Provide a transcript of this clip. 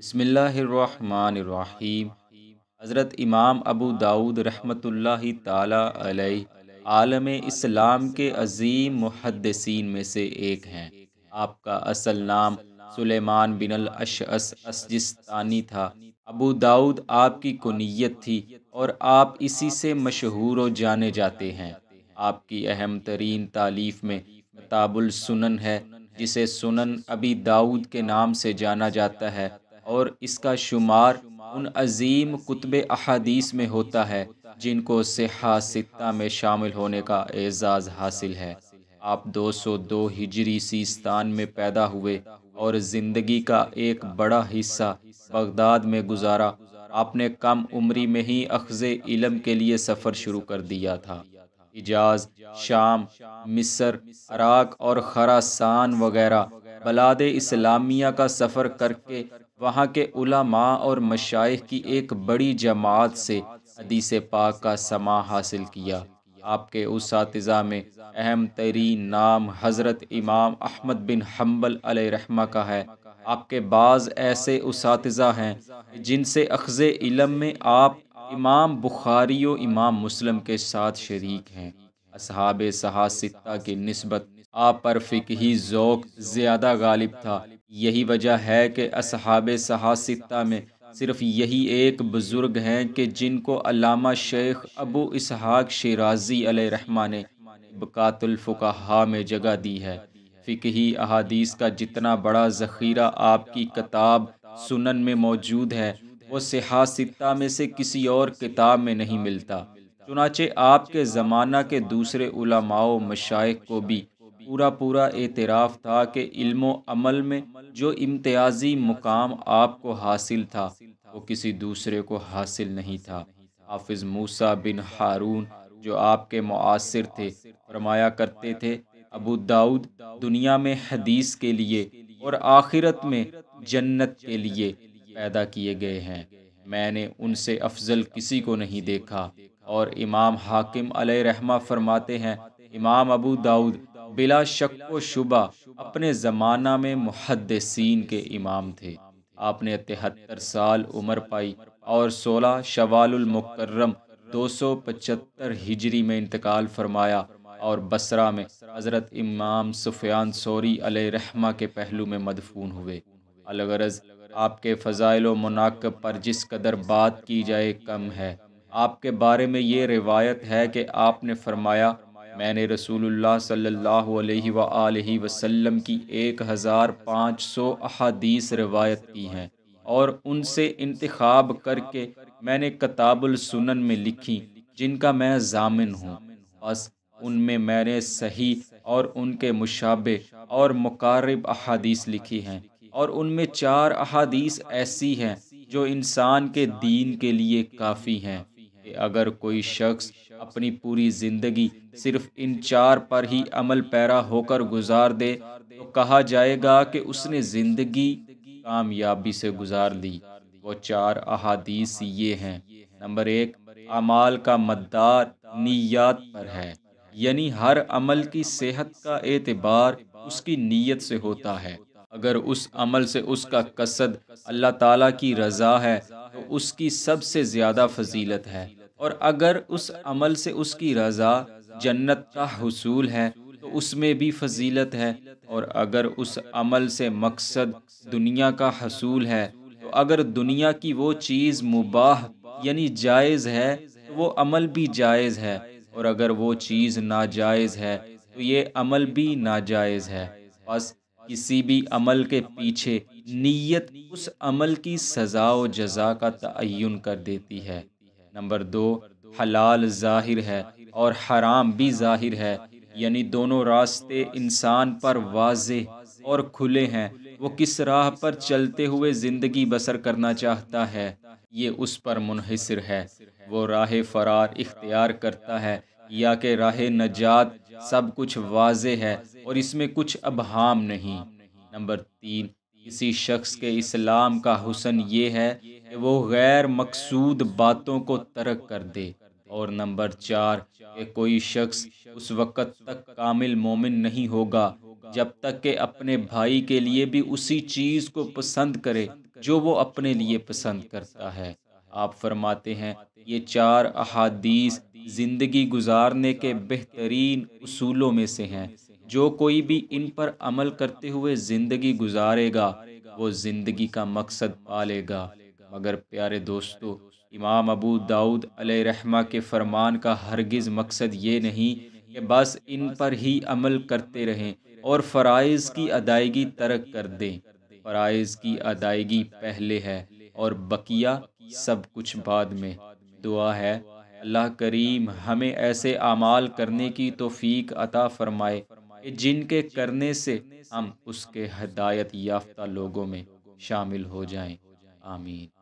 بسم اللہ الرحمن الرحیم۔ حضرت امام ابو داود رحمۃ اللہ تعالی علیہ عالم اسلام کے عظیم محدثین میں سے ایک ہیں۔ آپ کا اصل نام سلیمان بن الاشعث اسجستانی تھا۔ ابو داود آپ کی کنیت تھی اور آپ اسی سے مشہور و جانے جاتے ہیں۔ آپ کی اہم ترین تالیف میں کتاب السنن ہے، جسے سنن ابی داود کے نام سے جانا جاتا ہے، اور اس کا شمار ان عظیم کتب احادیث میں ہوتا ہے جن کو صحاح ستہ میں شامل ہونے کا اعزاز حاصل ہے۔ آپ 202 ہجری سیستان میں پیدا ہوئے اور زندگی کا ایک بڑا حصہ بغداد میں گزارا۔ آپ نے کم عمری میں ہی اخذ علم کے لیے سفر شروع کر دیا تھا۔ حجاز، شام، مصر، عراق اور خراسان وغیرہ بلاد اسلامیہ کا سفر کر کے وہاں کے علماء اور مشائخ کی ایک بڑی جماعت سے حدیث پاک کا سماع حاصل کیا۔ آپ کے اساتذہ میں اہم ترین نام حضرت امام احمد بن حنبل علیہ رحمہ کا ہے۔ آپ کے بعض ایسے اساتذہ ہیں جن سے اخذ علم میں آپ امام بخاری و امام مسلم کے ساتھ شریک ہیں۔ اصحاب صحاح ستہ کی نسبت آپ پر فقہی ذوق زیادہ غالب تھا۔ یہی وجہ ہے کہ اصحاب صحاح ستہ میں صرف یہی ایک بزرگ ہیں کہ جن کو علامہ شیخ ابو اسحاق شیرازی علیہ رحمہ نے طبقات الفقہاء میں جگہ دی ہے۔ فقہی احادیث کا جتنا بڑا ذخیرہ آپ کی کتاب سنن میں موجود ہے، وہ صحاح ستہ میں سے کسی اور کتاب میں نہیں ملتا۔ چنانچہ آپ کے زمانہ کے دوسرے علماء و مشائخ کو بھی پورا اعتراف تھا کہ علم و عمل میں جو امتیازی مقام آپ کو حاصل تھا، وہ کسی دوسرے کو حاصل نہیں تھا۔ حافظ موسیٰ بن ہارون، جو آپ کے معاصر تھے، فرمایا کرتے تھے، ابو داؤد دنیا میں حدیث کے لیے اور آخرت میں جنت کے لیے پیدا کیے گئے ہیں۔ میں نے ان سے افضل کسی کو نہیں دیکھا۔ اور امام حاکم علیہ رحمہ فرماتے ہیں، امام ابو داؤد بلا شک و شبہ اپنے زمانہ میں محدثین کے امام تھے۔ آپ نے 73 سال عمر پائی اور 16 شوال المکرم 275 ہجری میں انتقال فرمایا، اور بصرہ میں حضرت امام سفیان ثوری علیہ رحمہ کے پہلو میں مدفون ہوئے۔ الغرض آپ کے فضائل و مناقب پر جس قدر بات کی جائے کم ہے۔ آپ کے بارے میں یہ روایت ہے کہ آپ نے فرمایا، میں نے رسول اللہ صلی اللہ علیہ وآلہ وسلم کی 1500 احادیث روایت کی ہیں، اور ان سے انتخاب کر کے میں نے کتاب السنن میں لکھی، جن کا میں ضامن ہوں۔ بس ان میں نے صحیح اور ان کے مشابہ اور مقارب احادیث لکھی ہیں، اور ان میں 4 احادیث ایسی ہیں جو انسان کے دین کے لیے کافی ہیں کہ اگر کوئی شخص اپنی پوری زندگی صرف ان 4 پر ہی عمل پیرا ہو کر گزار دے تو کہا جائے گا کہ اس نے زندگی کامیابی سے گزار دی۔ وہ 4 احادیث یہ ہیں۔ نمبر 1، اعمال کا مدار نیات پر ہے، یعنی ہر عمل کی صحت کا اعتبار اس کی نیت سے ہوتا ہے۔ اگر اس عمل سے اس کا قصد اللہ تعالیٰ کی رضا ہے تو اس کی سب سے زیادہ فضیلت ہے، اور اگر اس عمل سے اس کی رضا جنت کا حصول ہے تو اس میں بھی فضیلت ہے، اور اگر اس عمل سے مقصد دنیا کا حصول ہے تو اگر دنیا کی وہ چیز مباح یعنی جائز ہے تو وہ عمل بھی جائز ہے، اور اگر وہ چیز ناجائز ہے تو یہ عمل بھی ناجائز ہے۔ بس کسی بھی عمل کے پیچھے نیت اس عمل کی سزا و جزا کا تعین کر دیتی ہے۔ نمبر 2، حلال ظاہر ہے اور حرام بھی ظاہر ہے، یعنی دونوں راستے انسان پر واضح اور کھلے ہیں۔ وہ کس راہ پر چلتے ہوئے زندگی بسر کرنا چاہتا ہے، یہ اس پر منحصر ہے۔ وہ راہ فرار اختیار کرتا ہے یا کہ راہ نجات۔ سب کچھ واضح ہے اور اس میں کچھ ابہام نہیں۔ نمبر 3، کسی شخص کے اسلام کا حسن یہ ہے کہ وہ غیر مقصود باتوں کو ترک کر دے۔ اور نمبر 4، کہ کوئی شخص اس وقت تک کامل مومن نہیں ہوگا جب تک کہ اپنے بھائی کے لیے بھی اسی چیز کو پسند کرے جو وہ اپنے لیے پسند کرتا ہے۔ آپ فرماتے ہیں یہ چار احادیث زندگی گزارنے کے بہترین اصولوں میں سے ہیں۔ جو کوئی بھی ان پر عمل کرتے ہوئے زندگی گزارے گا وہ زندگی کا مقصد پالے گا۔ مگر پیارے دوستو، امام ابو داؤد علیہ رحمہ کے فرمان کا ہرگز مقصد یہ نہیں کہ بس ان پر ہی عمل کرتے رہیں اور فرائض کی ادائیگی ترک کر دیں۔ فرائض کی ادائیگی پہلے ہے اور بقیہ سب کچھ بعد میں۔ دعا ہے اللہ کریم ہمیں ایسے اعمال کرنے کی توفیق عطا فرمائے کہ جن کے کرنے سے ہم اس کے ہدایت یافتہ لوگوں میں شامل ہو جائیں۔ آمین۔